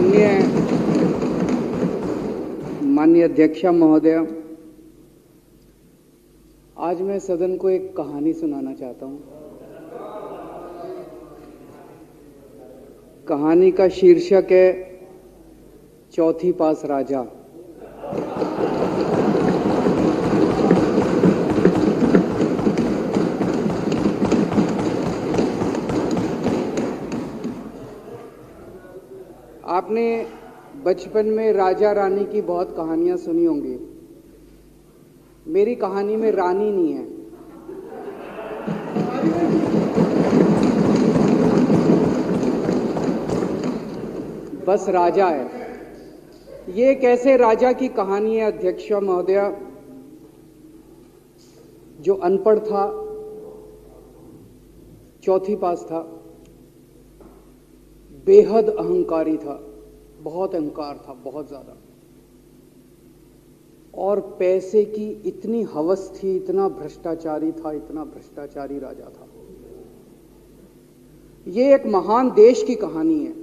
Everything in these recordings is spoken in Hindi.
माननीय माननीय अध्यक्ष महोदय, आज मैं सदन को एक कहानी सुनाना चाहता हूं। कहानी का शीर्षक है चौथी पास राजा। आपने बचपन में राजा रानी की बहुत कहानियां सुनी होंगी। मेरी कहानी में रानी नहीं है, बस राजा है। ये एक ऐसे राजा की कहानी है अध्यक्ष महोदय, जो अनपढ़ था, चौथी पास था, बेहद अहंकारी था, बहुत अहंकार था, बहुत ज्यादा, और पैसे की इतनी हवस थी, इतना भ्रष्टाचारी था, इतना भ्रष्टाचारी राजा था। ये एक महान देश की कहानी है।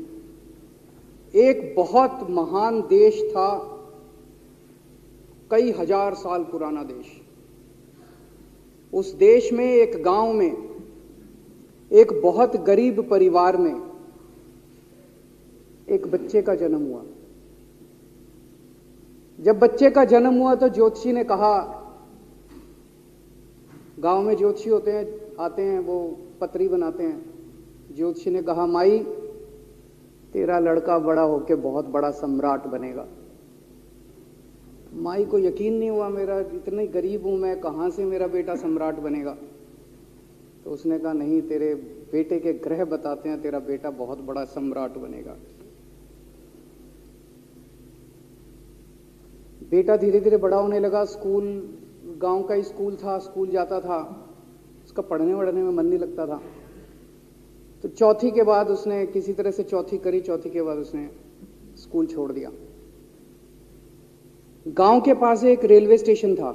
एक बहुत महान देश था, कई हजार साल पुराना देश। उस देश में एक गांव में एक बहुत गरीब परिवार में एक बच्चे का जन्म हुआ। जब बच्चे का जन्म हुआ तो ज्योतिषी ने कहा, गांव में ज्योतिषी होते हैं, आते हैं, वो पत्री बनाते हैं। ज्योतिषी ने कहा, माई तेरा लड़का बड़ा होके बहुत बड़ा सम्राट बनेगा। माई को यकीन नहीं हुआ, मेरा इतने गरीब हूं मैं, कहां से मेरा बेटा सम्राट बनेगा। तो उसने कहा, नहीं, तेरे बेटे के ग्रह बताते हैं तेरा बेटा बहुत बड़ा सम्राट बनेगा। बेटा धीरे धीरे बड़ा होने लगा। स्कूल, गांव का ही स्कूल था, स्कूल जाता था, उसका पढ़ने वढ़ने में मन नहीं लगता था। तो चौथी के बाद उसने किसी तरह से चौथी करी, चौथी के बाद उसने स्कूल छोड़ दिया। गांव के पास एक रेलवे स्टेशन था।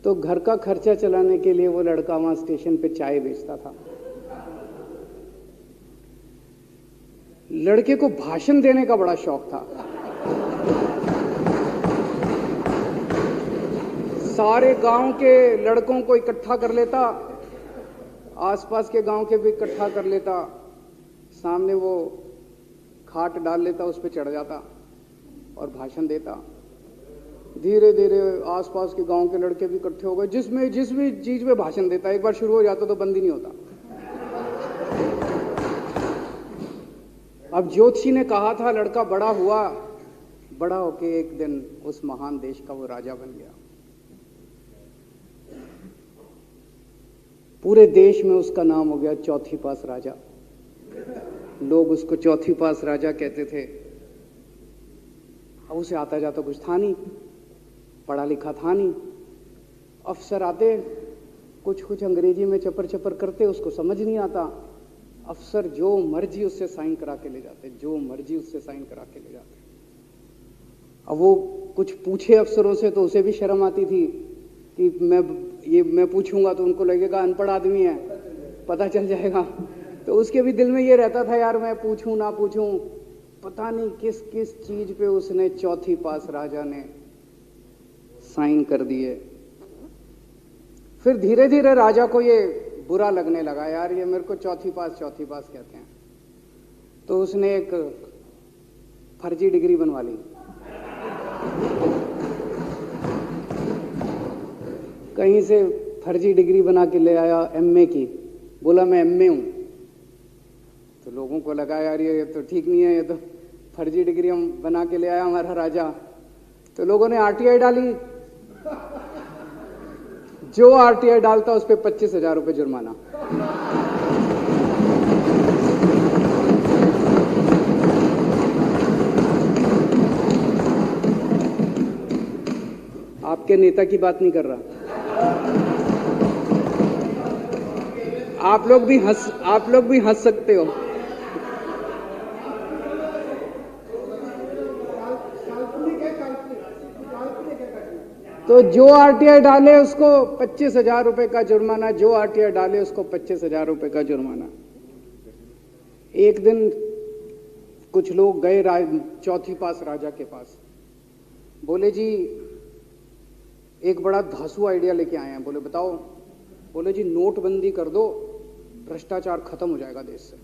तो घर का खर्चा चलाने के लिए वो लड़का वहां स्टेशन पे चाय बेचता था। लड़के को भाषण देने का बड़ा शौक था। सारे गांव के लड़कों को इकट्ठा कर लेता, आसपास के गांव के भी इकट्ठा कर लेता, सामने वो खाट डाल लेता, उस पर चढ़ जाता और भाषण देता। धीरे धीरे आसपास के गांव के लड़के भी इकट्ठे हो गए। जिस भी चीज में भाषण देता, एक बार शुरू हो जाता तो बंद ही नहीं होता। अब ज्योतिषी ने कहा था, लड़का बड़ा हुआ, बड़ा होके एक दिन उस महान देश का वो राजा बन गया। पूरे देश में उसका नाम हो गया चौथी पास राजा। लोग उसको चौथी पास राजा कहते थे। अब उसे आता जाता कुछ था नहीं, पढ़ा लिखा था नहीं। अफसर आते, कुछ अंग्रेजी में चपर चपर करते, उसको समझ नहीं आता। अफसर जो मर्जी उससे साइन करा के ले जाते, जो मर्जी उससे साइन करा के ले जाते। अब वो कुछ पूछे अफसरों से तो उसे भी शर्म आती थी कि मैं पूछूंगा तो उनको लगेगा अनपढ़ आदमी है, पता चल जाएगा। तो उसके भी दिल में ये रहता था, यार मैं पूछूं ना पूछूं। पता नहीं किस किस चीज पे उसने चौथी पास राजा ने साइन कर दिए। फिर धीरे धीरे राजा को ये बुरा लगने लगा, यार ये मेरे को चौथी पास कहते हैं। तो उसने एक फर्जी डिग्री बनवा ली। कहीं से फर्जी डिग्री बना के ले आया, एमए की। बोला मैं एमए हूं। तो लोगों को लगा, यार ये तो ठीक नहीं है, ये तो फर्जी डिग्री हम बना के ले आया हमारा राजा। तो लोगों ने आरटीआई डाली। जो आरटीआई डालता उस पर 25,000 रुपये जुर्माना। आपके नेता की बात नहीं कर रहा। आप लोग भी हंस सकते हो। तो जो आरटीआई डाले उसको 25,000 रुपए का जुर्माना, जो आरटीआई डाले उसको 25,000 रुपए का जुर्माना। एक दिन कुछ लोग गए चौथी पास राजा के पास, बोले जी एक बड़ा धांसू आइडिया लेके आए हैं। बोले बताओ। बोले जी नोटबंदी कर दो, भ्रष्टाचार खत्म हो जाएगा देश से।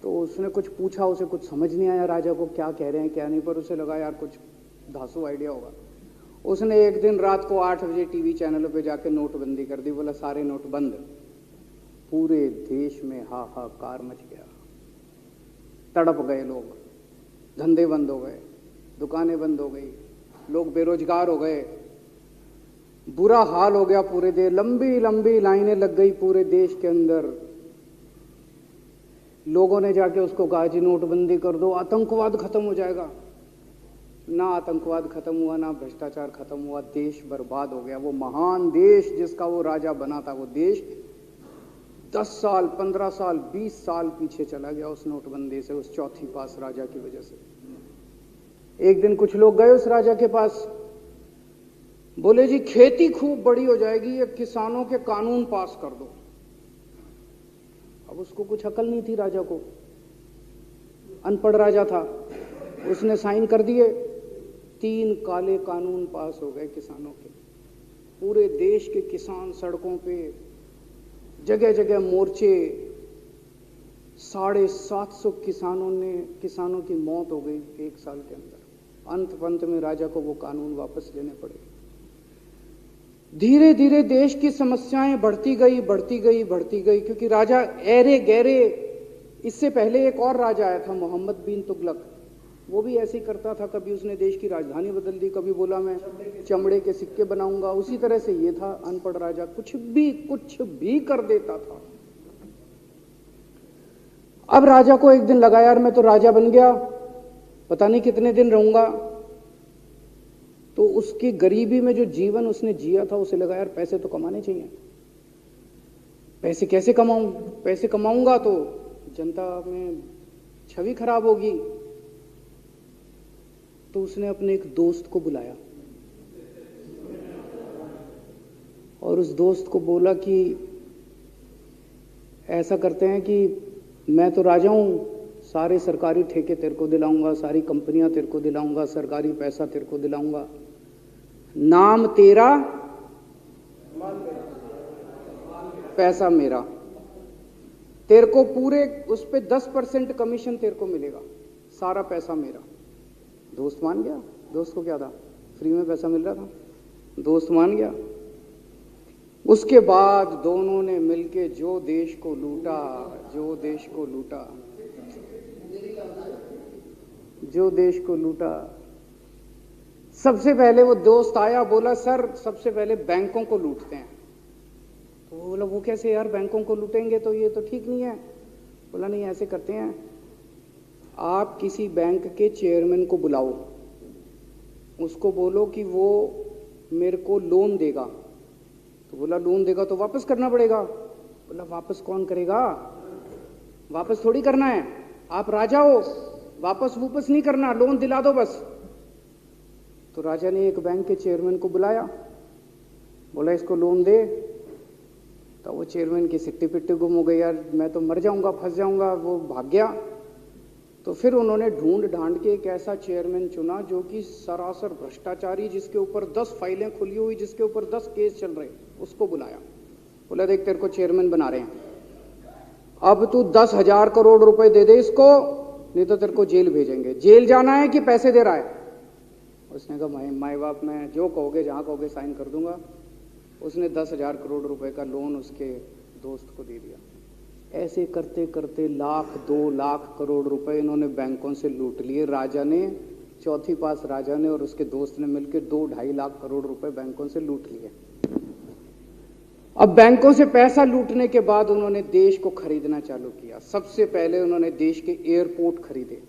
तो उसने कुछ पूछा, उसे कुछ समझ नहीं आया राजा को क्या कह रहे हैं क्या नहीं, पर उसे लगा यार कुछ धांसू आइडिया होगा। उसने एक दिन रात को 8 बजे टीवी चैनलों पे जाके नोटबंदी कर दी। बोला सारे नोट बंद। पूरे देश में हाहाकार मच गया, तड़प गए लोग, धंधे बंद हो गए, दुकानें बंद हो गई, लोग बेरोजगार हो गए, बुरा हाल हो गया पूरे देश। लंबी लंबी लाइनें लग गई पूरे देश के अंदर। लोगों ने जाके उसको कहा जी नोटबंदी कर दो, आतंकवाद खत्म हो जाएगा। ना आतंकवाद खत्म हुआ, ना भ्रष्टाचार खत्म हुआ, देश बर्बाद हो गया। वो महान देश जिसका वो राजा बना था, वो देश 10 साल 15 साल 20 साल पीछे चला गया उस नोटबंदी से, उस चौथी पास राजा की वजह से। एक दिन कुछ लोग गए उस राजा के पास, बोले जी खेती खूब बड़ी हो जाएगी, ये किसानों के कानून पास कर दो। अब उसको कुछ अकल नहीं थी राजा को, अनपढ़ राजा था। उसने साइन कर दिए, 3 काले कानून पास हो गए किसानों के। पूरे देश के किसान सड़कों पे, जगह जगह मोर्चे, 750 किसानों की मौत हो गई 1 साल के अंदर। अंत में राजा को वो कानून वापस लेने पड़े। धीरे धीरे देश की समस्याएं बढ़ती गई, क्योंकि राजा ऐरे गहरे। इससे पहले एक और राजा आया था, मोहम्मद बिन तुगलक, वो भी ऐसे ही करता था। कभी उसने देश की राजधानी बदल दी, कभी बोला मैं चमड़े के सिक्के बनाऊंगा। उसी तरह से ये था अनपढ़ राजा, कुछ भी कर देता था। अब राजा को एक दिन लगा यार मैं तो राजा बन गया, पता नहीं कितने दिन रहूंगा। तो उसकी गरीबी में जो जीवन उसने जिया था, उसे लगा यार पैसे तो कमाने चाहिए। पैसे कैसे कमाऊं? पैसे कमाऊंगा तो जनता में छवि खराब होगी। तो उसने अपने एक दोस्त को बुलाया और उस दोस्त को बोला कि ऐसा करते हैं कि मैं तो राजा हूं, सारे सरकारी ठेके तेरे को दिलाऊंगा, सारी कंपनियां तेरे को दिलाऊंगा, सरकारी पैसा तेरे को दिलाऊंगा। नाम तेरा, पैसा मेरा। तेरे को पूरे उस पे 10% कमीशन तेरे को मिलेगा, सारा पैसा मेरा। दोस्त मान गया। दोस्त को क्या था, फ्री में पैसा मिल रहा था, दोस्त मान गया। उसके बाद दोनों ने मिलके जो देश को लूटा, जो देश को लूटा। सबसे पहले वो दोस्त आया, बोला सर सबसे पहले बैंकों को लूटते हैं। तो वो बोला वो कैसे यार, बैंकों को लूटेंगे तो ये तो ठीक नहीं है। बोला नहीं ऐसे करते हैं, आप किसी बैंक के चेयरमैन को बुलाओ, उसको बोलो कि वो मेरे को लोन देगा। तो बोला लोन देगा तो वापस करना पड़ेगा। बोला वापस कौन करेगा, वापस थोड़ी करना है, आप राजा हो, वापस नहीं करना, लोन दिला दो बस। तो राजा ने एक बैंक के चेयरमैन को बुलाया, बोला इसको लोन दे। तो वो चेयरमैन की सिट्टी पिट्टी गुम हो गई, यार मैं तो मर जाऊंगा, फंस जाऊंगा। वो भाग गया। तो फिर उन्होंने ढूंढ ढांड के एक ऐसा चेयरमैन चुना जो कि सरासर भ्रष्टाचारी, जिसके ऊपर 10 फाइलें खुली हुई, जिसके ऊपर 10 केस चल रहे, उसको बुलाया। बोला देख तेरे को चेयरमैन बना रहे हैं, अब तू 10,000 करोड़ रुपए दे दे इसको, नहीं तो तेरे को जेल भेजेंगे। जेल जाना है कि पैसे दे रहा है? उसने कहा माई बाप मैं जो कहोगे जहां कहोगे साइन कर दूंगा। उसने 10,000 करोड़ रुपए का लोन उसके दोस्त को दे दिया। ऐसे करते करते 1,00,000 2,00,000 करोड़ रुपए इन्होंने बैंकों से लूट लिए। राजा ने, चौथी पास राजा ने और उसके दोस्त ने मिलकर 2-2.5 लाख करोड़ रुपए बैंकों से लूट लिए। अब बैंकों से पैसा लूटने के बाद उन्होंने देश को खरीदना चालू किया। सबसे पहले उन्होंने देश के एयरपोर्ट खरीदे,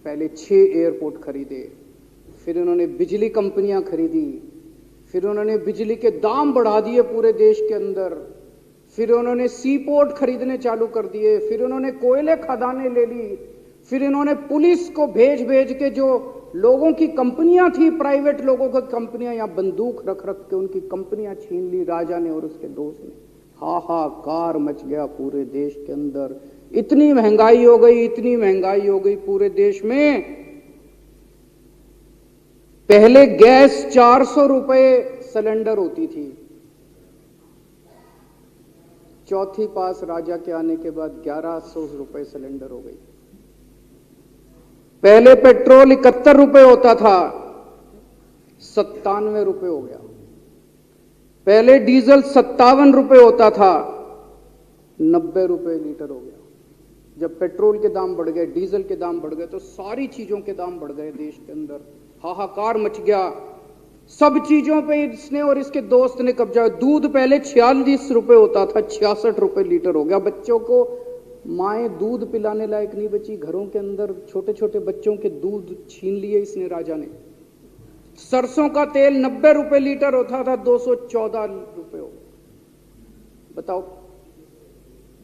पहले 6 एयरपोर्ट खरीदे। फिर उन्होंने बिजली कंपनियां खरीदी, फिर उन्होंने बिजली के दाम बढ़ा दिए पूरे देश के अंदर, फिर उन्होंने सी पोर्ट खरीदने चालू कर दिए, फिर उन्होंने कोयले खदानें ले ली, फिर इन्होंने पुलिस को भेज भेज के जो लोगों की कंपनियां थी, प्राइवेट लोगों की कंपनियां, यहां बंदूक रख रख के उनकी कंपनियां छीन ली राजा ने और उसके दोस्त ने। हाहाकार मच गया पूरे देश के अंदर। इतनी महंगाई हो गई, इतनी महंगाई हो गई पूरे देश में। पहले गैस 400 रुपए सिलेंडर होती थी, चौथी पास राजा के आने के बाद 1100 रुपए सिलेंडर हो गई। पहले पेट्रोल 71 रुपए होता था, 97 रुपए हो गया। पहले डीजल 57 रुपए होता था, 90 रुपए लीटर हो गया। जब पेट्रोल के दाम बढ़ गए, डीजल के दाम बढ़ गए, तो सारी चीजों के दाम बढ़ गए देश के अंदर। हाहाकार मच गया। सब चीजों पे इसने और इसके दोस्त ने कब्जा। दूध पहले 46 रुपए होता था, 66 रुपए लीटर हो गया। बच्चों को माएं दूध पिलाने लायक नहीं बची, घरों के अंदर छोटे छोटे बच्चों के दूध छीन लिए इसने राजा ने। सरसों का तेल 90 रुपए लीटर होता था, 214 रुपए हो गया। बताओ,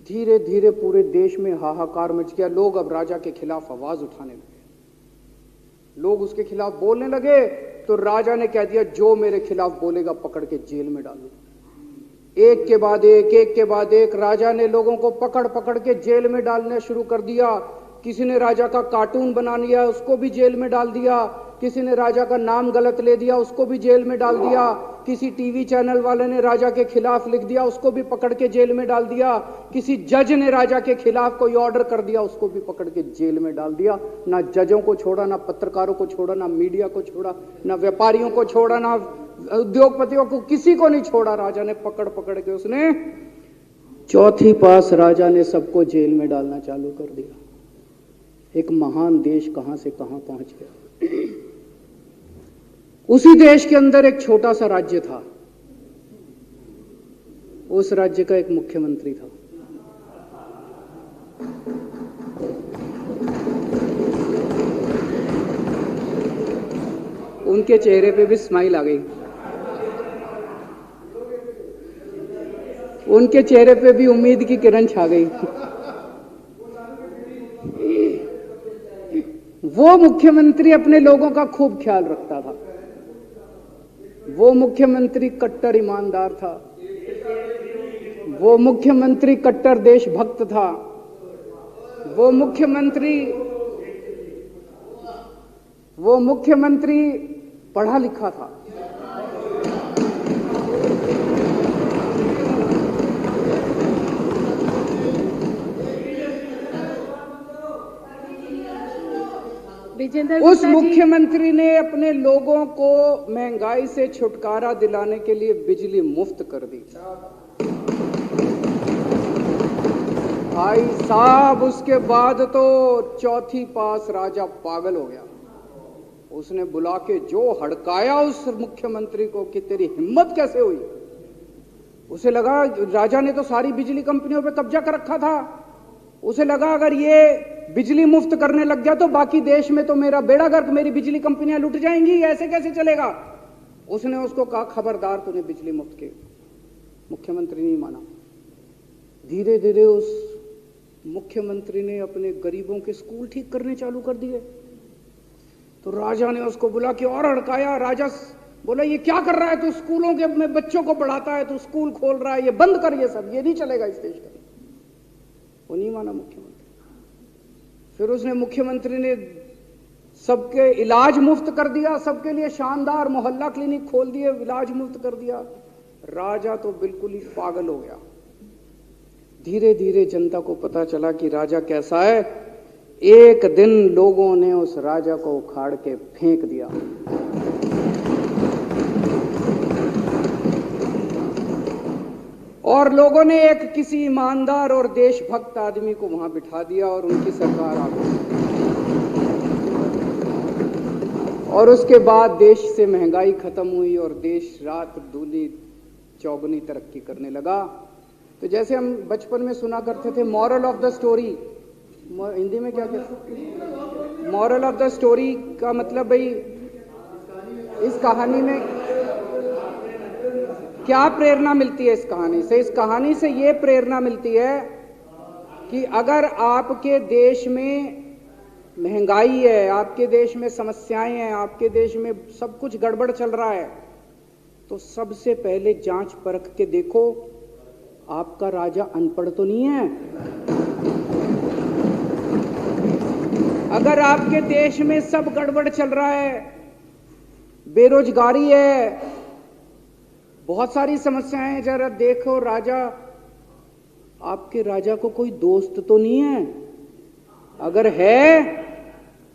धीरे धीरे पूरे देश में हाहाकार मच गया। लोग अब राजा के खिलाफ आवाज उठाने लगे, लोग उसके खिलाफ बोलने लगे। तो राजा ने कह दिया, जो मेरे खिलाफ बोलेगा पकड़ के जेल में डाल दो। एक के बाद एक राजा ने लोगों को पकड़ पकड़ के जेल में डालना शुरू कर दिया। किसी ने राजा का कार्टून बना लिया, उसको भी जेल में डाल दिया। किसी ने राजा का नाम गलत ले दिया, उसको भी जेल में डाल दिया। किसी टीवी चैनल वाले ने राजा के खिलाफ लिख दिया, उसको भी पकड़ के जेल में डाल दिया। किसी जज ने राजा के खिलाफ कोई ऑर्डर कर दिया, उसको भी पकड़ के जेल में डाल दिया। ना जजों को छोड़ा, ना पत्रकारों को छोड़ा, ना मीडिया को छोड़ा, ना व्यापारियों को छोड़ा, ना उद्योगपतियों को, किसी को नहीं छोड़ा। राजा ने पकड़ पकड़ के उसने चौथी पास राजा ने सबको जेल में डालना चालू कर दिया। एक महान देश कहां से कहां पहुंच गया। उसी देश के अंदर एक छोटा सा राज्य था, उस राज्य का एक मुख्यमंत्री था। उनके चेहरे पे भी स्माइल आ गई, उनके चेहरे पे भी उम्मीद की किरण छा गई। वो मुख्यमंत्री अपने लोगों का खूब ख्याल रखता था। वो मुख्यमंत्री कट्टर ईमानदार था। वो मुख्यमंत्री कट्टर देशभक्त था। वो मुख्यमंत्री पढ़ा लिखा था। उस मुख्यमंत्री ने अपने लोगों को महंगाई से छुटकारा दिलाने के लिए बिजली मुफ्त कर दी। भाई साहब, उसके बाद तो चौथी पास राजा पागल हो गया। उसने बुला के जो हड़काया उस मुख्यमंत्री को कि तेरी हिम्मत कैसे हुई। उसे लगा राजा ने तो सारी बिजली कंपनियों पे कब्जा कर रखा था। उसे लगा अगर ये बिजली मुफ्त करने लग गया तो बाकी देश में तो मेरा बेड़ा गर्क, मेरी बिजली कंपनियां लुट जाएंगी, ऐसे कैसे चलेगा। उसने उसको कहा, खबरदार, तूने बिजली मुफ्त की। मुख्यमंत्री नहीं माना। धीरे धीरे उस मुख्यमंत्री ने अपने गरीबों के स्कूल ठीक करने चालू कर दिए। तो राजा ने उसको बुला के और हड़काया। राजा बोला, ये क्या कर रहा है तू, स्कूलों के में बच्चों को पढ़ाता है, तू स्कूल खोल रहा है, ये बंद कर, ये सब, ये नहीं चलेगा इस देश का। वो नहीं माना मुख्यमंत्री। फिर उसने मुख्यमंत्री ने सबके इलाज मुफ्त कर दिया, सबके लिए शानदार मोहल्ला क्लिनिक खोल दिए, इलाज मुफ्त कर दिया। राजा तो बिल्कुल ही पागल हो गया। धीरे धीरे जनता को पता चला कि राजा कैसा है। एक दिन लोगों ने उस राजा को उखाड़ के फेंक दिया। और लोगों ने एक किसी ईमानदार और देशभक्त आदमी को वहां बिठा दिया और उनकी सरकार आ गई। और उसके बाद देश से महंगाई खत्म हुई और देश रात दूनी चौगुनी तरक्की करने लगा। तो जैसे हम बचपन में सुना करते थे, moral of the story, Hindi में क्या कहते, मॉरल ऑफ द स्टोरी का मतलब भाई इस कहानी में क्या प्रेरणा मिलती है। इस कहानी से ये प्रेरणा मिलती है कि अगर आपके देश में महंगाई है, आपके देश में समस्याएं हैं, आपके देश में सब कुछ गड़बड़ चल रहा है, तो सबसे पहले जांच परख के देखो आपका राजा अनपढ़ तो नहीं है। अगर आपके देश में सब गड़बड़ चल रहा है, बेरोजगारी है, बहुत सारी समस्याएं हैं, जरा देखो राजा, आपके राजा को कोई दोस्त तो नहीं है। अगर है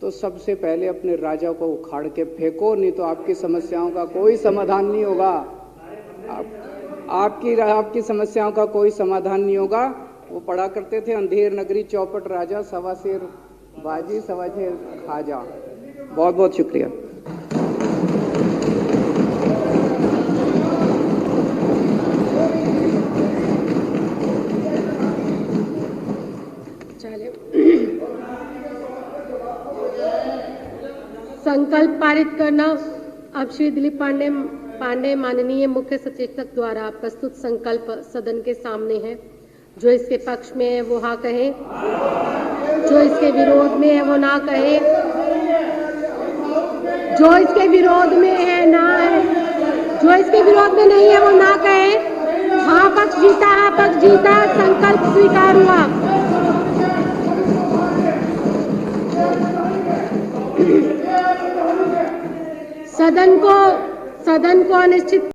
तो सबसे पहले अपने राजा को उखाड़ के फेंको, नहीं तो आपकी समस्याओं का कोई समाधान नहीं होगा। आपकी समस्याओं का कोई समाधान नहीं होगा। वो पढ़ा करते थे, अंधेर नगरी चौपट राजा, सवा शेर बाजी सवा शेर खाजा। बहुत बहुत शुक्रिया। संकल्प पारित करना। अब श्री दिलीप पांडे माननीय मुख्य सचेतक द्वारा प्रस्तुत संकल्प सदन के सामने है। जो इसके पक्ष में है वो हाँ कहे, जो इसके विरोध में है वो ना कहे, जो इसके विरोध में है ना है, जो इसके विरोध में नहीं है वो ना कहे। हाँ पक्ष जीता, हाँ पक्ष जीता, संकल्प स्वीकार हुआ। सदन को अनिश्चित